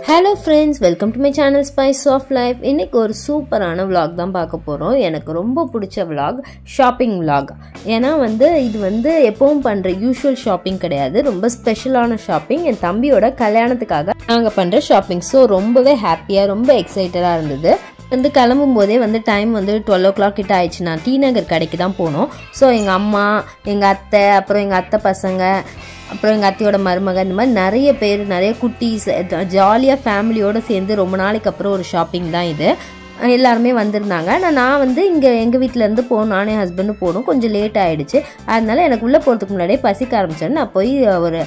Hello friends, welcome to my channel Spice of Life. இன்னைக்கு ஒரு சூப்பரான vlog தான் பார்க்க போறோம். எனக்கு ரொம்ப பிடிச்ச vlog, shopping vlog. ஏனா இது எப்பவும் பண்ற யூசுவல் ஷாப்பிங் கிடையாது. ரொம்ப ஸ்பெஷலான ஷாப்பிங். என் தம்பியோட கல்யாணத்துக்காக நாங்க பண்ற ஷாப்பிங். சோ ரொம்பவே ஹாப்பியா, ரொம்ப எக்ஸைட்டடா இருந்தது. கிளம்பும் போதே டைம் 12 o'clock கிட்ட ஆயிடுச்சு. நான் டி நகர் கடைக்கு தான் போனோம். ஸோ எங்கள் அம்மா, எங்கள் அத்தை, அப்புறம் எங்கள் அத்தை பசங்க, அப்புறம் எங்கள் அத்தையோட மருமக, இந்த மாதிரி நிறைய பேர், நிறைய குட்டீஸ், ஜாலியாக ஃபேமிலியோடு சேர்ந்து ரொம்ப நாளைக்கு அப்புறம் ஒரு ஷாப்பிங் தான் இது. எல்லாருமே வந்திருந்தாங்க. நான் இங்கே எங்கள் வீட்டிலேருந்து போகணும், நானே ஹஸ்பண்டும் போகணும். கொஞ்சம் லேட் ஆகிடுச்சு. அதனால எனக்கு உள்ளே போகிறதுக்கு முன்னாடியே பசிக்க ஆரம்பிச்சேன்னு நான் போய் ஒரு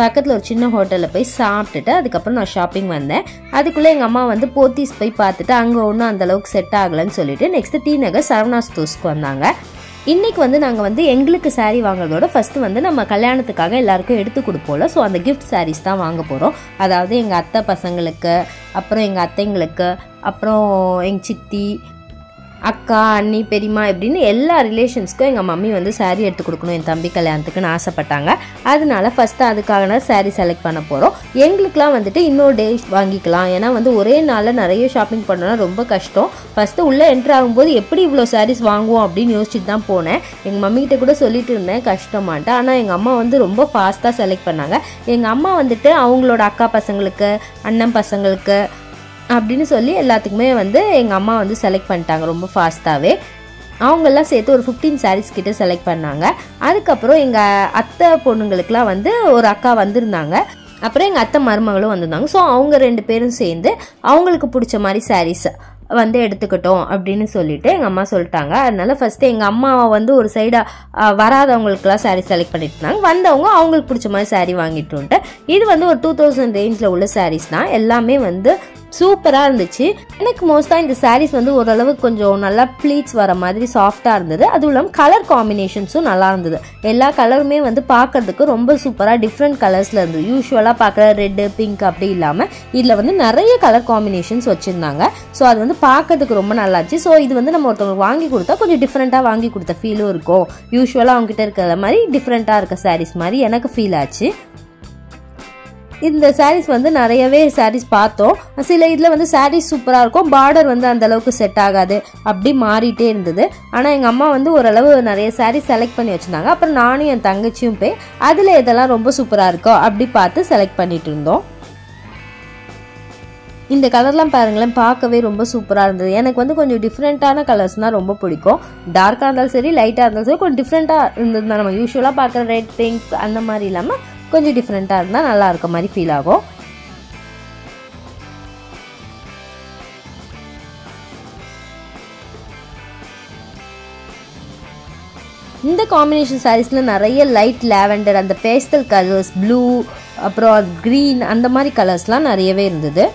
பக்கத்தில் ஒரு சின்ன ஹோட்டலில் போய் சாப்பிட்டுட்டு அதுக்கப்புறம் நான் ஷாப்பிங் வந்தேன். அதுக்குள்ளே எங்கள் அம்மா போத்தீஸ் போய் பார்த்துட்டு அங்கே ஒன்றும் அந்தளவுக்கு செட் ஆகலைன்னு சொல்லிட்டு நெக்ஸ்ட்டு டி நகர் சரவணா ஸ்டோர்ஸ்க்கு வந்தாங்க. இன்றைக்கி நாங்கள் எங்களுக்கு சாரீ வாங்குறதோட ஃபஸ்ட்டு நம்ம கல்யாணத்துக்காக எல்லாருக்கும் எடுத்து கொடுப்போம்ல. ஸோ அந்த கிஃப்ட் சாரீஸ் தான் வாங்க போகிறோம். அதாவது எங்கள் அத்தை பசங்களுக்கு, அப்புறம் எங்கள் அத்தைங்களுக்கு, அப்புறம் எங்கள் சித்தி, அக்கா, அண்ணி, பெரியம்மா இப்படின்னு எல்லா ரிலேஷன்ஸ்க்கும் எங்கள் மம்மி சாரீ எடுத்து கொடுக்கணும் என் தம்பி கல்யாணத்துக்குன்னு ஆசைப்பட்டாங்க. அதனால ஃபஸ்ட்டு அதுக்காக சாரீ செலக்ட் பண்ண போகிறோம். எங்களுக்குலாம் இன்னொரு டே வாங்கிக்கலாம். ஏன்னா ஒரே நாளில் நிறைய ஷாப்பிங் பண்ணோன்னா ரொம்ப கஷ்டம். ஃபஸ்ட்டு உள்ளே என்ட்ரு ஆகும்போது எப்படி இவ்வளோ சாரீஸ் வாங்குவோம் அப்படின்னு யோசிச்சுட்டு தான் போனேன். எங்கள் மம்மிக்கிட்ட கூட சொல்லிட்டு இருந்தேன் கஷ்டமான்ட்டு. ஆனால் எங்கள் அம்மா ரொம்ப ஃபாஸ்ட்டாக செலக்ட் பண்ணாங்க. எங்கள் அம்மா அவங்களோட அக்கா பசங்களுக்கு, அண்ணன் பசங்களுக்கு அப்படின்னு சொல்லி எல்லாத்துக்குமே எங்கள் அம்மா செலக்ட் பண்ணிட்டாங்க ரொம்ப ஃபாஸ்ட்டாகவே. அவங்கெல்லாம் சேர்த்து ஒரு 15 சாரீஸ் கிட்ட செலக்ட் பண்ணாங்க. அதுக்கப்புறம் எங்கள் அத்தை பொண்ணுங்களுக்குலாம் ஒரு அக்கா வந்திருந்தாங்க. அப்புறம் எங்கள் அத்தை மருமகளும் வந்திருந்தாங்க. ஸோ அவங்க 2 பேரும் சேர்ந்து அவங்களுக்கு பிடிச்ச மாதிரி சாரீஸ் எடுத்துக்கிட்டோம் அப்படின்னு சொல்லிட்டு எங்கள் அம்மா சொல்லிட்டாங்க. அதனால ஃபஸ்ட்டு எங்கள் அம்மாவை ஒரு சைடாக வராதவங்களுக்குலாம் சாரீ செலக்ட் பண்ணிட்டு இருந்தாங்க. வந்தவங்க அவங்களுக்கு பிடிச்ச மாதிரி சாரீ வாங்கிட்டு இது ஒரு 2000 ரேஞ்சில் உள்ள சாரீஸ் தான். எல்லாமே சூப்பராக இருந்துச்சு. எனக்கு மோஸ்ட்டாக இந்த சாரீஸ் ஓரளவுக்கு கொஞ்சம் நல்லா ப்ளீட்ஸ் வர மாதிரி சாஃப்டாக இருந்தது. அதுவும் இல்லாமல் கலர் காம்பினேஷன்ஸும் நல்லா இருந்தது. எல்லா கலருமே பார்க்கறதுக்கு ரொம்ப சூப்பராக டிஃப்ரெண்ட் கலர்ஸில் இருந்தது. யூஸ்வலாக பார்க்குற ரெட்டு, பிங்க் அப்படி இல்லாமல் இதில் நிறைய கலர் காம்பினேஷன்ஸ் வச்சுருந்தாங்க. ஸோ அது பார்க்கறதுக்கு ரொம்ப நல்லாச்சு. ஸோ இது நம்ம ஒருத்தவங்களுக்கு வாங்கி கொடுத்தா கொஞ்சம் டிஃப்ரெண்ட்டாக வாங்கி கொடுத்த ஃபீலும் இருக்கும். யூஸ்வலாக அவங்ககிட்ட இருக்கிற மாதிரி டிஃப்ரெண்ட்டாக இருக்க சாரீஸ் மாதிரி எனக்கு ஃபீல் ஆச்சு. இந்த சாரீஸ் நிறையவே சாரீஸ் பார்த்தோம். சில இதில் சாரீஸ் சூப்பராக இருக்கும், பார்டர் அந்த அளவுக்கு செட் ஆகாது, அப்படி மாறிட்டே இருந்தது. ஆனால் எங்கள் அம்மா ஓரளவு நிறைய சாரீஸ் செலக்ட் பண்ணி வச்சுருந்தாங்க. அப்புறம் நானும் என் தங்கச்சியும் போய் அதில் இதெல்லாம் ரொம்ப சூப்பராக இருக்கோ அப்படி பார்த்து செலக்ட் பண்ணிட்டு இருந்தோம். இந்த கலர்லாம் பாருங்களேன், பார்க்கவே ரொம்ப சூப்பராக இருந்தது. எனக்கு கொஞ்சம் டிஃப்ரெண்ட்டான கலர்ஸ்னால் ரொம்ப பிடிக்கும். டார்க்காக இருந்தாலும் சரி, லைட்டாக இருந்தாலும் சரி, கொஞ்சம் டிஃப்ரெண்ட்டாக இருந்தது தான். நம்ம யூஸ்வலாக பார்க்குற ரெட், பிங்க் அந்த மாதிரி இல்லாமல் கொஞ்சம் டிஃப்ரெண்ட்டாக இருந்தால் நல்லா இருக்க மாதிரி ஃபீல் ஆகும். இந்த காம்பினேஷன் சாரீஸில் நிறைய லைட் லாவெண்டர், அந்த பேஸ்டல் கலர்ஸ், ப்ளூ, அப்புறம் க்ரீன், அந்த மாதிரி கலர்ஸ்லாம் நிறையவே இருந்தது.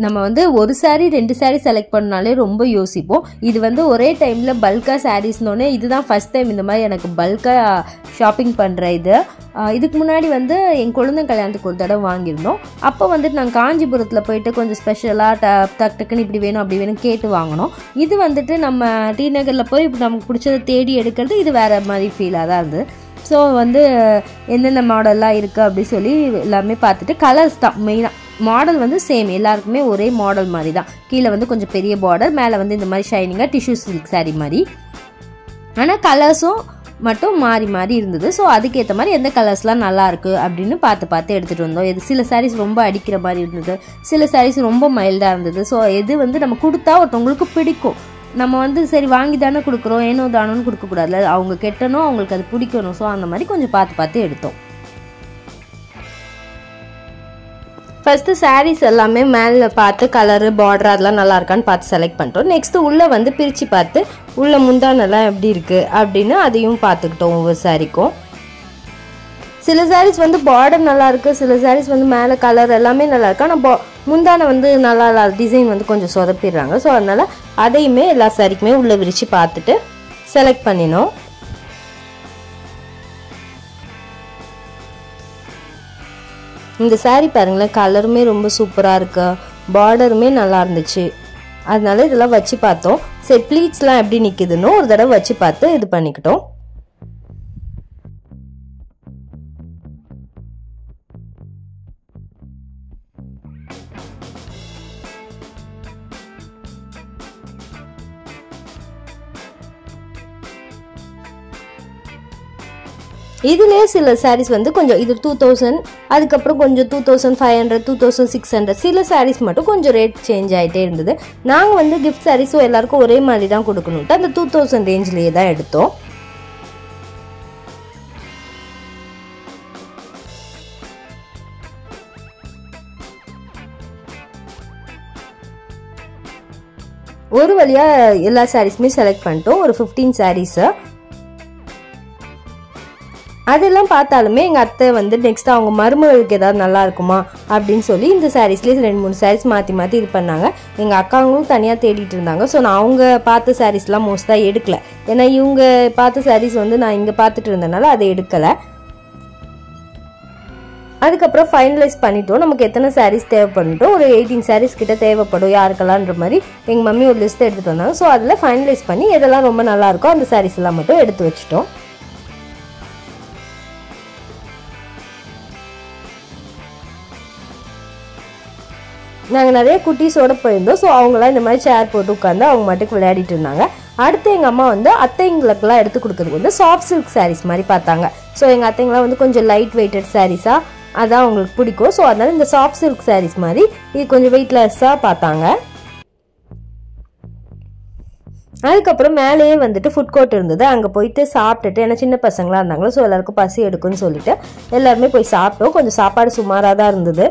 நம்ம ஒரு சாரீ 2 சாரீ செலக்ட் பண்ணாலே ரொம்ப யோசிப்போம். இது ஒரே டைமில் பல்காக சாரீஸ்னோடனே இதுதான் ஃபஸ்ட் டைம் இந்த மாதிரி எனக்கு பல்காக ஷாப்பிங் பண்ணுற இது. இதுக்கு முன்னாடி என் குழந்தை கல்யாணத்துக்கு ஒரு தடவை வாங்கியிருந்தோம். அப்போ நாங்கள் காஞ்சிபுரத்தில் போயிட்டு கொஞ்சம் ஸ்பெஷலாக டக்குன்னு இப்படி வேணும் அப்படி வேணும் கேட்டு வாங்கினோம். இது நம்ம டி நகரில் போய் நமக்கு பிடிச்சதை தேடி எடுக்கிறது இது வேறு மாதிரி ஃபீலாக தான் இருந்தது. ஸோ என்னென்ன மாடல்லாம் இருக்குது அப்படி சொல்லி எல்லாமே பார்த்துட்டு கலர்ஸ் தான் மெயினாக. மாடல் சேம், எல்லாருக்குமே ஒரே மாடல் மாதிரி தான். கீழே கொஞ்சம் பெரிய பார்டர், மேலே இந்த மாதிரி ஷைனிங்காக டிஷ்யூ சில்க் சாரீ மாதிரி. ஆனால் கலர்ஸும் மட்டும் மாறி மாறி இருந்தது. ஸோ அதுக்கேற்ற மாதிரி எந்த கலர்ஸ்லாம் நல்லாயிருக்கு அப்படின்னு பார்த்து எடுத்துகிட்டு வந்தோம். சில சாரீஸ் ரொம்ப அடிக்கிற மாதிரி இருந்தது, சில சாரீஸ் ரொம்ப மைல்டாக இருந்தது. ஸோ எது நம்ம கொடுத்தா ஒருத்தவங்களுக்கு பிடிக்கும். நம்ம சரி வாங்கி தானே கொடுக்குறோம், ஏனோ தானோன்னு கொடுக்கக்கூடாதுல, அவங்க கெட்டணும், அவங்களுக்கு அது பிடிக்கணும். ஸோ அந்த மாதிரி கொஞ்சம் பார்த்து எடுத்தோம். ஃபஸ்ட்டு சாரீஸ் எல்லாமே மேலே பார்த்து கலரு, பார்டர் அதெல்லாம் நல்லா இருக்கான்னு பார்த்து செலக்ட் பண்ணிட்டோம். நெக்ஸ்ட்டு உள்ளே பிரித்து பார்த்து உள்ளே முந்தானெல்லாம் எப்படி இருக்குது அப்படின்னு அதையும் பார்த்துக்கிட்டோம் ஒவ்வொரு சாரீக்கும். சில சாரீஸ் பார்டர் நல்லா இருக்குது, சில சாரீஸ் மேலே கலர் எல்லாமே நல்லா இருக்கு. ஆனால் முந்தானை நல்லா இல்லாத டிசைன் கொஞ்சம் சொதப்பிடுறாங்க. ஸோ அதனால் அதையுமே எல்லா சாரீக்குமே உள்ளே விரித்து பார்த்துட்டு செலக்ட் பண்ணினோம். இந்த saree பாருங்களேன் கலருமே ரொம்ப சூப்பரா இருக்கு பார்டருமே நல்லா இருந்துச்சு. அதனால இதெல்லாம் வச்சு பார்த்தோம். சரி ப்ளீட்ஸ்லாம் எப்படி நிற்குதுன்னு ஒரு தடவை வச்சு பார்த்து இது பண்ணிக்கிட்டோம். இதுலேயே சில சாரீஸ் வந்து கொஞ்சம் இது 2000, அதுக்கப்புறம் கொஞ்சம் 2500, 2600, சில சாரீஸ் மட்டும் கொஞ்சம் ரேட் சேஞ்ச் ஆகிட்டே இருந்தது. நாங்கள் வந்து கிஃப்ட் சாரீஸும் எல்லாருக்கும் ஒரே மாதிரி தான் கொடுக்கணுன்ட்டு அந்த 2000 ரேஞ்சிலேயே தான் எடுத்தோம். ஒரு வழியாக எல்லா சாரீஸுமே செலக்ட் பண்ணிட்டோம். ஒரு 15 சாரீஸை அதெல்லாம் பார்த்தாலுமே எங்கள் அத்தை வந்து நெக்ஸ்ட் அவங்க மருமகளுக்கு ஏதாவது நல்லா இருக்குமா அப்படின்னு சொல்லி இந்த சாரீஸ்லேயே 2-3 சாரீஸ் மாற்றி இது பண்ணாங்க. எங்கள் அக்காங்களும் தனியாக தேடிட்டு இருந்தாங்க. ஸோ நான் அவங்க பார்த்த சாரீஸ்லாம் மோஸ்ட்டாக எடுக்கலை. ஏன்னா இவங்க பார்த்த சாரீஸ் வந்து நான் இங்கே பார்த்துட்டு இருந்தனால அதை எடுக்கலை. அதுக்கப்புறம் ஃபைனலைஸ் பண்ணிட்டோம். நமக்கு எத்தனை சாரீஸ் தேவைப்பட்டோம், ஒரு 18 சாரீஸ் கிட்ட தேவைப்படும் யாருக்கெல்லாம்ன்ற மாதிரி எங்கள் மம்மி ஒரு லிஸ்ட் எடுத்துகிட்டு வந்தாங்க. ஸோ அதில் ஃபைனலைஸ் பண்ணி எதெல்லாம் ரொம்ப நல்லாயிருக்கோ அந்த சாரீஸ் எல்லாம் மட்டும் எடுத்து வச்சுட்டோம். நாங்கள் நிறைய குட்டீஸோடு போயிருந்தோம். ஸோ அவங்களாம் இந்த மாதிரி சேர் போட்டு உட்காந்து அவங்க மட்டுக்கு விளையாடிட்டு இருந்தாங்க. அடுத்து எங்கள் அம்மா வந்து அத்தைங்களுக்கெல்லாம் எடுத்து கொடுக்குறதுக்கு வந்து சாஃப்ட் சில்க் சாரீஸ் மாதிரி பார்த்தாங்க. ஸோ எங்கள் அத்தைங்களாம் வந்து கொஞ்சம் லைட் வெயிட்டட் சாரீஸாக அதான் அவங்களுக்கு பிடிக்கும். ஸோ அதனால இந்த சாஃப்ட் சில்க் சாரீஸ் மாதிரி இது கொஞ்சம் வெயிட்லெஸ்ஸாக பார்த்தாங்க. அதுக்கப்புறம் மேலேயே வந்துட்டு ஃபுட் கோர்ட் இருந்தது. அங்கே போயிட்டு சாப்பிட்டுட்டு, ஏன்னா சின்ன பசங்களாக இருந்தாங்களோ ஸோ எல்லாருக்கும் பசி எடுக்குன்னு சொல்லிட்டு எல்லாருமே போய் சாப்பிட்டோம். கொஞ்சம் சாப்பாடு சுமாராக தான் இருந்தது.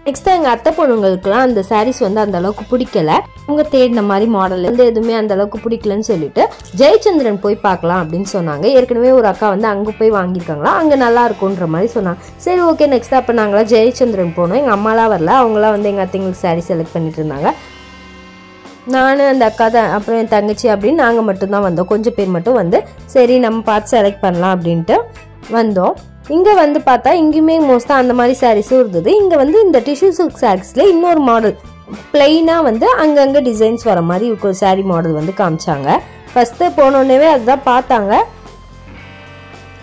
நெக்ஸ்ட் எங்கள் அத்தை பொண்ணுங்களுக்குலாம் அந்த சாரீஸ் வந்து அந்த அளவுக்கு பிடிக்கல. அவங்க தேடின மாதிரி மாடல் வந்து எதுவுமே அந்த அளவுக்கு பிடிக்கலன்னு சொல்லிட்டு ஜெயச்சந்திரன் போய் பார்க்கலாம் அப்படின்னு சொன்னாங்க. ஏற்கனவே ஒரு அக்கா வந்து அங்கே போய் வாங்கியிருக்காங்களா, அங்கே நல்லா இருக்குன்ற மாதிரி சொன்னாங்க. சரி ஓகே நெக்ஸ்ட் அப்போ நாங்களாம் ஜெயச்சந்திரன் போனோம். எங்கள் அம்மாலாம் வரல, அவங்களாம் வந்து எங்கள் அத்தைங்களுக்கு சாரீ செலக்ட் பண்ணிட்டு இருந்தாங்க. நான் அந்த அக்கா தான், அப்புறம் என் தங்கச்சி அப்படின்னு நாங்கள் மட்டும்தான் வந்தோம். கொஞ்சம் பேர் மட்டும் வந்து சரி நம்ம பார்த்து செலக்ட் பண்ணலாம் அப்படின்ட்டு வந்தோம். இங்கே வந்து பார்த்தா இங்கேயுமே மோஸ்ட்டாக அந்த மாதிரி சாரீஸும் இருந்தது. இங்கே வந்து இந்த டிஷ்யூ சில்க் சாரீஸில் இன்னொரு மாடல் பிளெயினாக வந்து அங்கங்கே டிசைன்ஸ் வர மாதிரி ஒரு சாரீ மாடல் வந்து காமிச்சாங்க. ஃபஸ்ட்டு போனோடனே அதுதான் பார்த்தாங்க.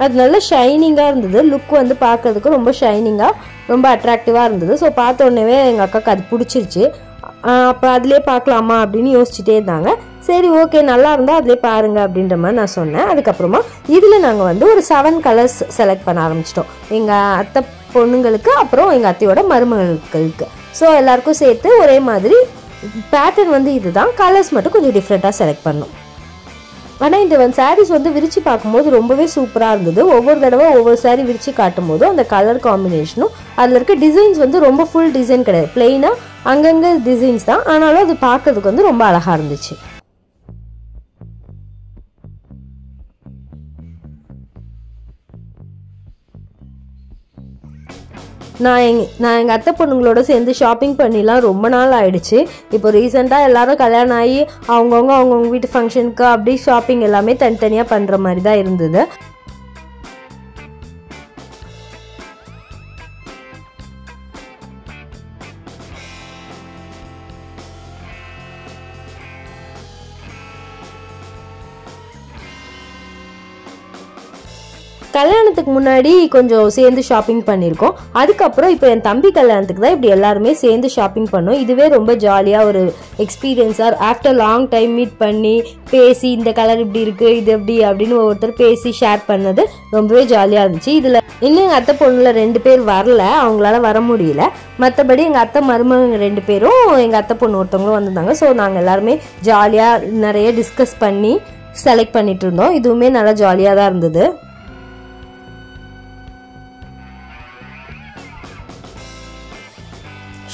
அது நல்ல ஷைனிங்காக இருந்தது. லுக் வந்து பார்க்கறதுக்கு ரொம்ப ஷைனிங்காக ரொம்ப அட்ராக்டிவாக இருந்தது. ஸோ பார்த்த உடனே எங்கள் அக்காவுக்கு அது பிடிச்சிருச்சு. அப்போ அதிலே பார்க்கலாமா அப்படின்னு யோசிச்சுட்டே இருந்தாங்க. சரி ஓகே நல்லா இருந்தால் அதிலே பாருங்க அப்படின்ற மாதிரி நான் சொன்னேன். அதுக்கப்புறமா இதில் நாங்கள் வந்து ஒரு 7 கலர்ஸ் செலக்ட் பண்ண ஆரம்பிச்சிட்டோம். எங்கள் அத்தை பொண்ணுங்களுக்கு அப்புறம் எங்கள் அத்தையோட மருமகளுக்கு. ஸோ எல்லாருக்கும் சேர்த்து ஒரே மாதிரி பேட்டர்ன் வந்து இதுதான், கலர்ஸ் மட்டும் கொஞ்சம் டிஃப்ரெண்ட்டாக செலக்ட் பண்ணோம். ஆனால் இந்த சாரீஸ் வந்து விரித்து பார்க்கும்போது ரொம்பவே சூப்பராக இருந்தது. ஒவ்வொரு தடவை ஒவ்வொரு சாரீ விரித்து காட்டும் போதும் அந்த கலர் காம்பினேஷனும் அதில் இருக்க டிசைன்ஸ் வந்து ரொம்ப ஃபுல் டிசைன் கிடையாது, பிளெயினாக அங்கங்கே டிசைன்ஸ் தான். ஆனாலும் அது பார்க்கறதுக்கு வந்து ரொம்ப அழகாக இருந்துச்சு. நான் எங்கள் அத்தை பொண்ணுங்களோட சேர்ந்து ஷாப்பிங் பண்ணிலாம் ரொம்ப நாள் ஆயிடுச்சு. இப்போ ரீசெண்டாக எல்லாரும் கல்யாணம் ஆகி அவங்கவுங்க வீட்டு ஃபங்க்ஷனுக்கு அப்படி ஷாப்பிங் எல்லாமே தனித்தனியாக பண்ணுற மாதிரி தான் இருந்தது. கல்யாணத்துக்கு முன்னாடி கொஞ்சம் சேர்ந்து ஷாப்பிங் பண்ணியிருக்கோம். அதுக்கப்புறம் இப்போ என் தம்பி கல்யாணத்துக்கு தான் இப்படி எல்லாருமே சேர்ந்து ஷாப்பிங் பண்ணோம். இதுவே ரொம்ப ஜாலியாக ஒரு எக்ஸ்பீரியன்ஸாக ஆஃப்டர் லாங் டைம் மீட் பண்ணி பேசி இந்த கலர் இப்படி இருக்குது இது எப்படி அப்படின்னு ஒவ்வொருத்தர் பேசி ஷேர் பண்ணது ரொம்பவே ஜாலியாக இருந்துச்சு. இதில் இன்னும் எங்கள் அத்தை பொண்ணுல 2 பேர் வரல, அவங்களால வர முடியல. மற்றபடி எங்கள் அத்தை மருமகங்க 2 பேரும் எங்கள் அத்தை பொண்ணு ஒருத்தவங்களும் வந்திருந்தாங்க. ஸோ நாங்கள் எல்லாருமே ஜாலியாக நிறைய டிஸ்கஸ் பண்ணி செலக்ட் பண்ணிட்டு இருந்தோம். இதுவுமே நல்லா ஜாலியாக தான் இருந்தது.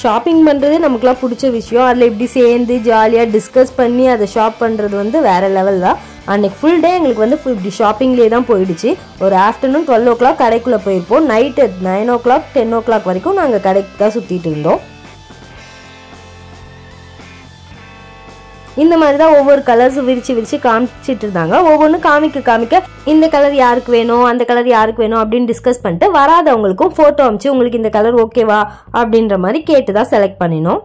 ஷாப்பிங் பண்ணுறது நமக்குலாம் பிடிச்ச விஷயம். அதில் இப்படி சேர்ந்து ஜாலியாக டிஸ்கஸ் பண்ணி அதை ஷாப் பண்ணுறது வந்து வேறு லெவல் தான். அன்றைக்கி ஃபுல் டே எங்களுக்கு வந்து இப்படி ஷாப்பிங்லேயே தான் போயிடுச்சு. ஒரு ஆஃப்டர்நூன் 12 o'clock கடைக்குள்ளே போயிருப்போம். நைட்டு 9 o'clock 10 o'clock வரைக்கும் நாங்கள் கடைக்கு தான் சுற்றிட்டு இருந்தோம். இந்த மாதிரி தான் ஒவ்வொரு கலர்ஸ் விரிச்சு காமிச்சிட்டு இருந்தாங்க. ஒவ்வொன்றும் காமிக்க இந்த கலர் யாருக்கு வேணும், அந்த கலர் யாருக்கு வேணும் அப்படின்னு டிஸ்கஸ் பண்ணிட்டு வராதவங்களுக்கும் ஃபோட்டோ அனுப்பிச்சு உங்களுக்கு இந்த கலர் ஓகேவா அப்படின்ற மாதிரி கேட்டு தான் செலக்ட் பண்ணினோம்.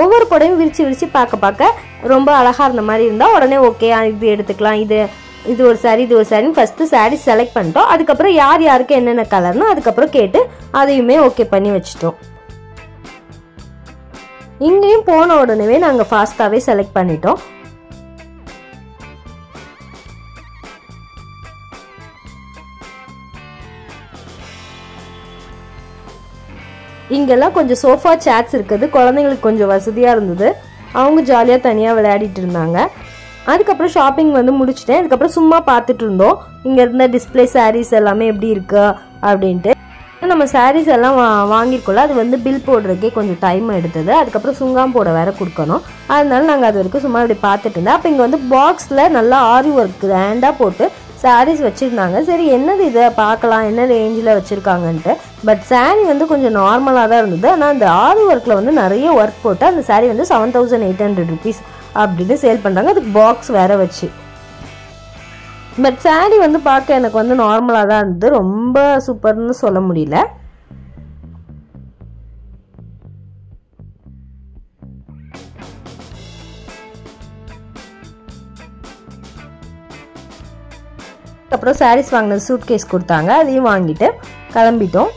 ஒவ்வொரு புடவையும் விரிச்சு பார்க்க ரொம்ப அழகா இருந்த மாதிரி இருந்தால் உடனே ஓகே இது எடுத்துக்கலாம், இது ஒரு சாரி இது ஒரு சாரின்னு ஃபஸ்ட்டு சாரீ செலக்ட் பண்ணிட்டோம். அதுக்கப்புறம் யாருக்கு என்னென்ன கலர்னு அதுக்கப்புறம் கேட்டு அதையுமே ஓகே பண்ணி வச்சுட்டோம். இங்கேயும் போன உடனே நாங்கள் ஃபாஸ்ட்டாகவே செலக்ட் பண்ணிட்டோம். இங்கெல்லாம் கொஞ்சம் சோஃபா சேர்ஸ் இருக்குது, குழந்தைங்களுக்கு கொஞ்சம் வசதியாக இருந்தது. அவங்க ஜாலியாக தனியாக விளையாடிட்டு இருந்தாங்க. அதுக்கப்புறம் ஷாப்பிங் வந்து முடிச்சுட்டேன். அதுக்கப்புறம் சும்மா பார்த்துட்டு இருந்தோம் இங்கே இருந்த டிஸ்பிளே சாரீஸ் எல்லாமே எப்படி இருக்கு அப்படின்ட்டு. நம்ம சாரீஸ் எல்லாம் வாங்கியிருக்கோம்ல, அது வந்து பில் போடுறதுக்கே கொஞ்சம் டைம் எடுத்தது. அதுக்கப்புறம் சுங்காம் போட வேற கொடுக்கணும். அதனால நாங்கள் அது வரைக்கும் சும்மா இப்படி பார்த்துட்டு இருந்தோம். அப்போ இங்கே வந்து பாக்ஸில் நல்லா ஆரி ஒர்க் கிராண்டாக போட்டு சாரீஸ் வச்சுருந்தாங்க. சரி என்னது இதை பார்க்கலாம் என்ன ரேஞ்சில் வச்சுருக்காங்கன்ட்டு. பட் சாரீ வந்து கொஞ்சம் நார்மலாக தான் இருந்தது. ஆனால் அந்த ஆரி ஒர்க்கில் வந்து நிறைய ஒர்க் போட்டு அந்த சாரீ வந்து 7800 rupees அப்படின்னு சேல் பண்ணுறாங்க. அதுக்கு பாக்ஸ் வேற வச்சு. பட் சாரீ வந்து பார்க்க எனக்கு வந்து நார்மலாக தான் இருந்தது, ரொம்ப சூப்பர்னு சொல்ல முடியல. அப்புறம் சாரீஸ் வாங்கினது சூட்கேஸ் கொடுத்தாங்க, அதையும் வாங்கிட்டு கிளம்பிட்டோம்.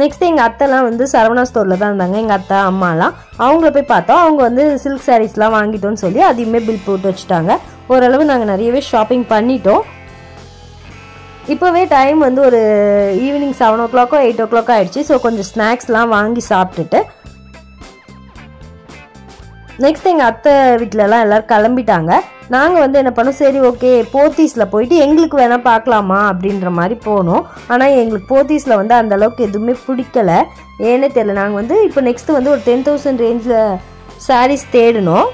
நெக்ஸ்ட் எங்கள் அத்தைலாம் வந்து சரவணா ஸ்டோரில் தான் இருந்தாங்க. எங்கள் அத்தை அம்மாலாம் அவங்கள போய் பார்த்தோம். அவங்க வந்து சில்க் சாரீஸ்லாம் வாங்கிட்டோன்னு சொல்லி அதையுமே பில் போட்டு வச்சுட்டாங்க. ஓரளவு நாங்கள் நிறையவே ஷாப்பிங் பண்ணிட்டோம். இப்போவே டைம் வந்து ஒரு ஈவினிங் 7 o'clock 8 o'clock ஆகிடுச்சு. ஸோ கொஞ்சம் ஸ்நாக்ஸ்லாம் வாங்கி சாப்பிட்டுட்டு நெக்ஸ்ட் எங்கள் அத்தை வீட்டிலலாம் எல்லோரும் கிளம்பிட்டாங்க. நாங்கள் வந்து என்ன பண்ணோம், சரி ஓகே போத்தீஸில் போயிட்டு எங்களுக்கு வேணால் பார்க்கலாமா அப்படின்ற மாதிரி போனோம். ஆனால் எங்களுக்கு போத்தீஸில் வந்து அந்தளவுக்கு எதுவுமே பிடிக்கலை, ஏன்னே தெரியல. நாங்கள் வந்து இப்போ நெக்ஸ்ட்டு வந்து ஒரு 10,000 ரேஞ்சில் சாரீஸ் தேடினோம்.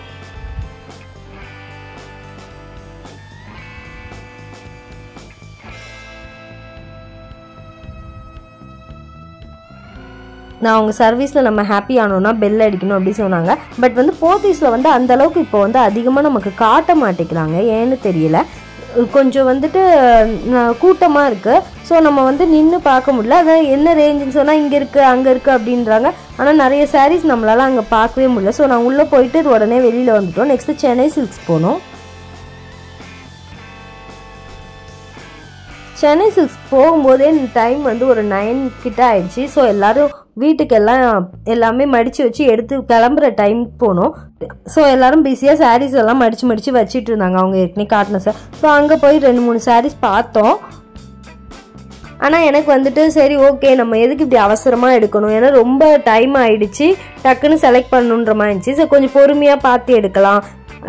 நான் அவங்க சர்வீஸில் நம்ம ஹாப்பி ஆனோன்னா பெல் அடிக்கணும் அப்படி சொன்னாங்க. பட் வந்து போத்தீஸில் வந்து அந்தளவுக்கு இப்போ வந்து அதிகமாக நமக்கு காட்ட மாட்டேங்கிறாங்க, ஏன்னு தெரியல. கொஞ்சம் வந்துட்டு கூட்டமாக இருக்குது. ஸோ நம்ம வந்து நின்று பார்க்க முடியல. அதான் என்ன ரேஞ்சுன்னு சொன்னால் இங்கே இருக்குது அங்கே இருக்குது அப்படின்றாங்க. ஆனால் நிறைய சாரீஸ் நம்மளால் அங்கே பார்க்கவே முடியல. ஸோ நான் உள்ளே போயிட்டு உடனே வெளியில் வந்துட்டோம். நெக்ஸ்ட்டு சென்னை சில்க்ஸ் போனோம். சென்னை சில்க்ஸ் போகும்போதே டைம் வந்து ஒரு 9 கிட்ட ஆயிடுச்சு. ஸோ எல்லோரும் வீட்டுக்கு எல்லாமே மடித்து வச்சு எடுத்து கிளம்புற டைம் போனோம். ஸோ எல்லோரும் பிஸியாக சாரீஸ் எல்லாம் மடித்து வச்சுட்டு இருந்தாங்க, அவங்க ஏற்கனவே காட்டின சார். ஸோ அங்கே போய் 2-3 சாரீஸ் பார்த்தோம். ஆனால் எனக்கு வந்துட்டு சரி ஓகே நம்ம எதுக்கு இப்படி அவசரமாக எடுக்கணும், ஏன்னா ரொம்ப டைம் ஆகிடுச்சு, டக்குன்னு செலக்ட் பண்ணணுன்ற மாதிரி இருந்துச்சு. ஸோ கொஞ்சம் பொறுமையாக பார்த்து எடுக்கலாம்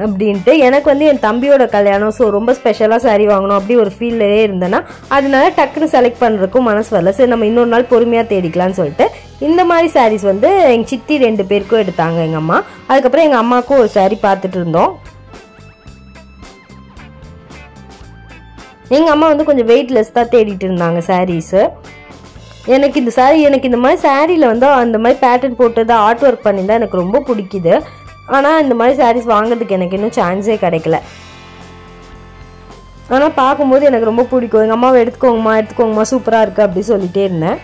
அப்படின்ட்டு. எனக்கு வந்து என் தம்பியோட கல்யாணம், ஸோ ரொம்ப ஸ்பெஷலாக சாரீ வாங்கணும் அப்படி ஒரு ஃபீல்லே இருந்தேன்னா அதனால டக்குன்னு செலக்ட் பண்ணுறதுக்கும் மனசு வரல. சரி நம்ம இன்னொரு நாள் பொறுமையாக தேடிக்கலான்னு சொல்லிட்டு இந்த மாதிரி சாரீஸ் வந்து எங்கள் சித்தி 2 பேருக்கும் எடுத்தாங்க எங்கள் அம்மா. அதுக்கப்புறம் எங்கள் அம்மாவுக்கும் ஒரு சாரீ பார்த்துட்டு இருந்தோம். எங்கள் அம்மா வந்து கொஞ்சம் வெயிட்லெஸ் தான் தேடிட்டு இருந்தாங்க சாரீஸு. எனக்கு இந்த மாதிரி சாரியில் வந்து அந்த மாதிரி பேட்டர்ன் போட்டு ஆர்ட் ஒர்க் பண்ணியிருந்தா எனக்கு ரொம்ப பிடிக்குது. ஆனால் இந்த மாதிரி சாரீஸ் வாங்குறதுக்கு எனக்கு இன்னும் சான்ஸே கிடைக்கல. ஆனால் பார்க்கும்போது எனக்கு ரொம்ப பிடிக்கும். எங்கள் அம்மாவை எடுத்துக்கோங்கம்மா சூப்பராக இருக்குது அப்படி சொல்லிட்டே இருந்தேன்.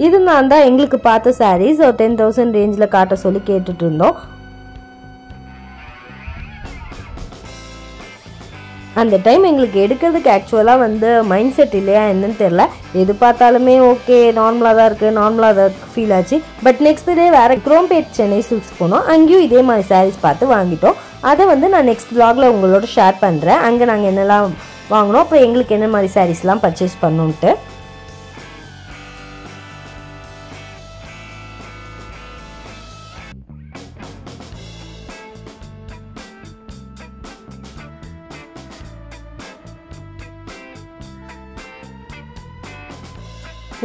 இது நான் தான் எங்களுக்கு பார்த்த சாரீஸ் 10,000 ரேஞ்சில் காட்ட சொல்லி கேட்டுட்டு இருந்தோம். அந்த டைம் எங்களுக்கு எடுக்கிறதுக்கு ஆக்சுவலாக வந்து மைண்ட் செட் இல்லையா என்னன்னு தெரில. எது பார்த்தாலுமே ஓகே நார்மலாக தான் இருக்குது ஃபீல் ஆச்சு. பட் நெக்ஸ்ட் டே வேறு குரோம்பேட் சென்னை சில்க்ஸ் போனோம். அங்கேயும் இதே மாதிரி சாரீஸ் பார்த்து வாங்கிட்டோம். அதை வந்து நான் நெக்ஸ்ட் vlogல உங்களோட ஷேர் பண்ணுறேன். அங்கே நாங்கள் என்னெல்லாம் வாங்கினோம், அப்புறம் எங்களுக்கு என்ன மாதிரி சாரீஸ்லாம் பர்ச்சேஸ் பண்ணோன்ட்டு.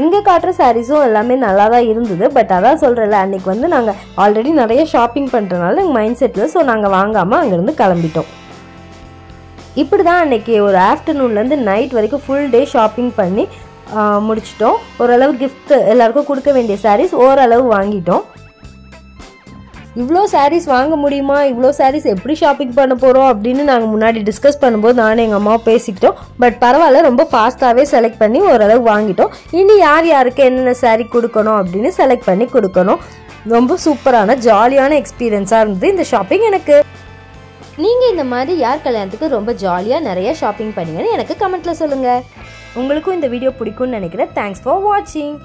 இங்கே காட்டுற சாரீஸும் எல்லாமே நல்லா தான் இருந்தது. பட் அதான் சொல்கிறேன்ல, அன்றைக்கி வந்து நாங்கள் ஆல்ரெடி நிறைய ஷாப்பிங் பண்ணுறதுனால எங்கள் மைண்ட் செட்டில், ஸோ நாங்கள் வாங்காமல் அங்கேருந்து கிளம்பிட்டோம். இப்படி தான் அன்றைக்கி ஒரு ஆஃப்டர்நூன்லேருந்து நைட் வரைக்கும் ஃபுல் டே ஷாப்பிங் பண்ணி முடிச்சிட்டோம். ஓரளவு கிஃப்ட் எல்லாருக்கும் கொடுக்க வேண்டிய சாரீஸ் ஓரளவு வாங்கிட்டோம். இவ்வளோ சாரீஸ் வாங்க முடியுமா, இவ்வளோ சாரீஸ் எப்படி ஷாப்பிங் பண்ண போகிறோம் அப்படின்னு நாங்கள் முன்னாடி டிஸ்கஸ் பண்ணும்போது நானும் எங்கள் அம்மாவும் பேசிக்கிட்டோம். பட் பரவாயில்ல, ரொம்ப ஃபாஸ்ட்டாகவே செலக்ட் பண்ணி ஓரளவு வாங்கிட்டோம். இனி யார் யாருக்கு என்னென்ன சாரீ கொடுக்கணும் அப்படின்னு செலக்ட் பண்ணி கொடுக்கணும். ரொம்ப சூப்பரான ஜாலியான எக்ஸ்பீரியன்ஸாக இருந்தது இந்த ஷாப்பிங் எனக்கு. நீங்கள் இந்த மாதிரி யார் கல்யாணத்துக்கு ரொம்ப ஜாலியாக நிறைய ஷாப்பிங் பண்ணீங்கன்னு எனக்கு கமெண்ட்டில் சொல்லுங்கள். உங்களுக்கும் இந்த வீடியோ பிடிக்கும்னு நினைக்கிறேன். தேங்க்ஸ் ஃபார் வாட்சிங்.